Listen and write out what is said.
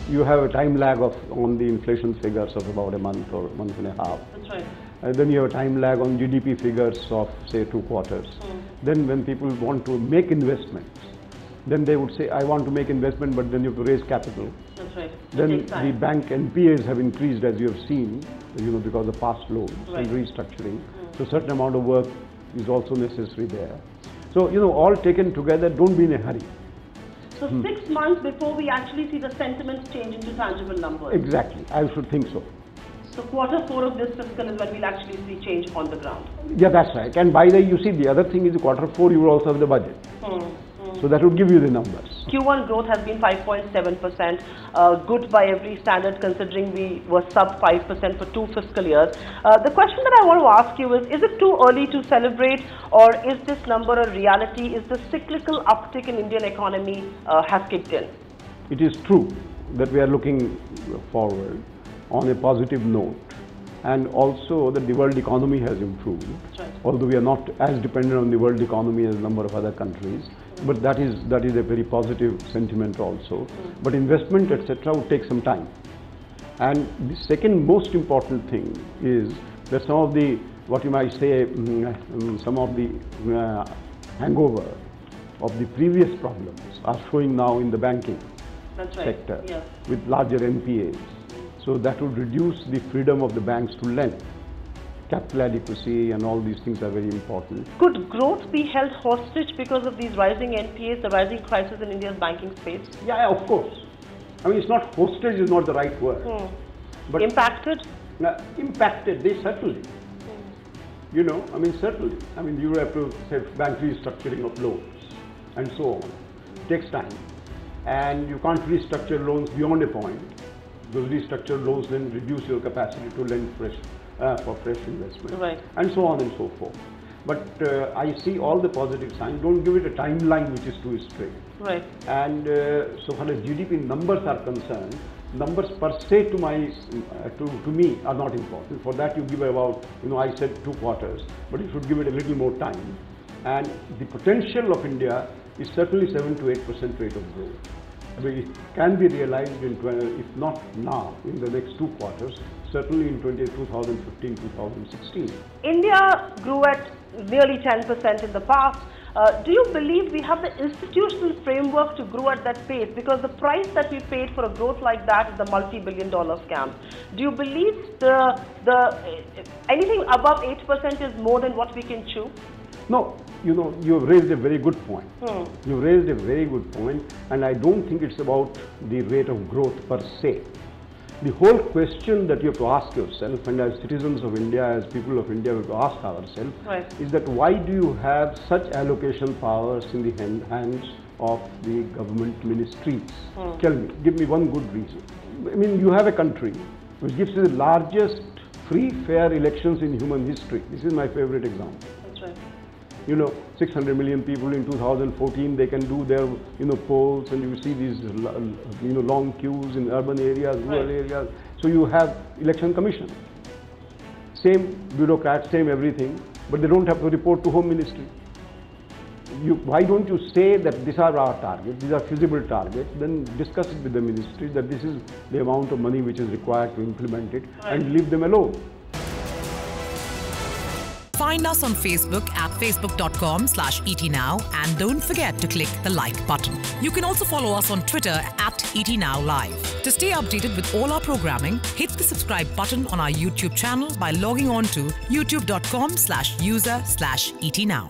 you have a time lag on the inflation figures of about a month or month and a half. That's right. And then you have a time lag on GDP figures of say 2 quarters. Then when people want to make investments, then they would say, I want to make investment, but then you have to raise capital. That's right. Then the bank NPAs have increased, as you have seen, because of past loans and restructuring. So certain amount of work is also necessary there. So, all taken together, don't be in a hurry. So 6 months before we actually see the sentiments change into tangible numbers. Exactly. I should think so. So Q4 of this fiscal is when we'll actually see change on the ground. Yeah, that's right. And by the way, you see, the other thing is Q4 you will also have the budget. So that would give you the numbers. Q1 growth has been 5.7%, good by every standard considering we were sub 5% for 2 fiscal years. The question that I want to ask you is it too early to celebrate, or is this number a reality? Is the cyclical uptick in Indian economy has kicked in? It is true that we are looking forward on a positive note, and also that the world economy has improved. Right. Although we are not as dependent on the world economy as a number of other countries. But that is a very positive sentiment also. But investment, etc., would take some time. And the second most important thing is that some of the, what you might say, some of the hangover of the previous problems are showing now in the banking sector with larger NPAs. So that would reduce the freedom of the banks to lend. Capital adequacy and all these things are very important. Could growth be held hostage because of these rising NPAs, the rising crisis in India's banking space? Yeah, of course. I mean, it's not hostage is not the right word. But impacted? Impacted, they certainly. Certainly. I mean, you have to say bank restructuring of loans and so on. It takes time. And you can't restructure loans beyond a point. Those restructured loans then reduce your capacity to lend for fresh investment, and so on and so forth. But I see all the positive signs. Don't give it a timeline which is too straight. Right. And so far as GDP numbers are concerned, numbers per se to me are not important. For that you give about, I said 2 quarters, but you should give it a little more time. And the potential of India is certainly 7 to 8% rate of growth. I mean, it can be realized if not now, in the next 2 quarters, certainly in 2015-2016. India grew at nearly 10% in the past. Do you believe we have the institutional framework to grow at that pace? Because the price that we paid for a growth like that is the multi-billion-dollar scam. Do you believe anything above 8% is more than what we can chew? No, you have raised a very good point. You raised a very good point, and I don't think it's about the rate of growth per se. The whole question that you have to ask yourself, and as citizens of India, as people of India, we have to ask ourselves, is that why do you have such allocation powers in the hands of the government ministries? Tell me, give me one good reason. I mean, you have a country which gives the largest free, fair elections in human history. This is my favorite example. That's right. 600 million people in 2014, they can do their, polls, and you see these, long queues in urban areas, rural areas. So you have election commission. Same bureaucrats, same everything, but they don't have to report to Home Ministry. Why don't you say that these are our targets, these are feasible targets, then discuss it with the ministry that this is the amount of money which is required to implement it, and leave them alone. Find us on Facebook at facebook.com/ETNow, and don't forget to click the like button. You can also follow us on Twitter at ETNowLive. To stay updated with all our programming, hit the subscribe button on our YouTube channel by logging on to youtube.com/user/ETNow.